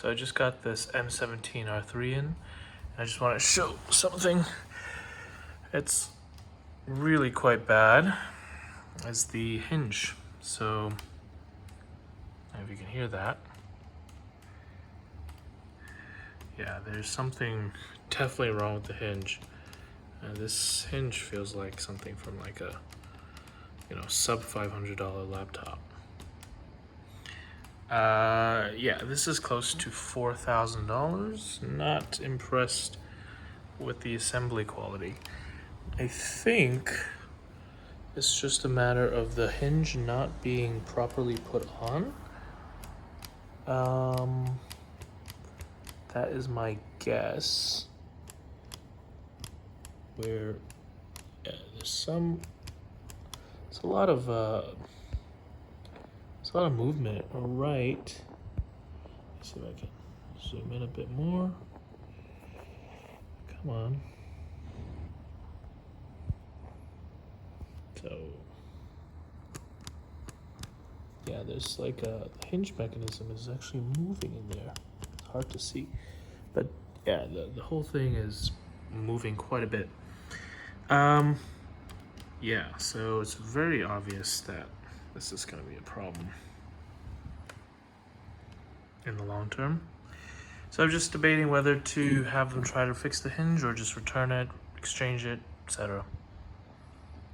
So I just got this M17 R3 in, and I just want to show something. It's really quite bad. It's the hinge. So, if you can hear that. Yeah, there's something definitely wrong with the hinge. This hinge feels like something from like a, sub $500 laptop. Yeah, this is close to $4,000. Not impressed with the assembly quality. I think it's just a matter of the hinge not being properly put on. That is my guess. Where, yeah, there's a lot of movement. All right. Let's see if I can zoom in a bit more. Come on. So, yeah, there's like the hinge mechanism is actually moving in there. It's hard to see, but yeah, the whole thing is moving quite a bit. Yeah, so it's very obvious that this is going to be a problem in the long term. So I'm just debating whether to have them try to fix the hinge or just return it, exchange it, etc.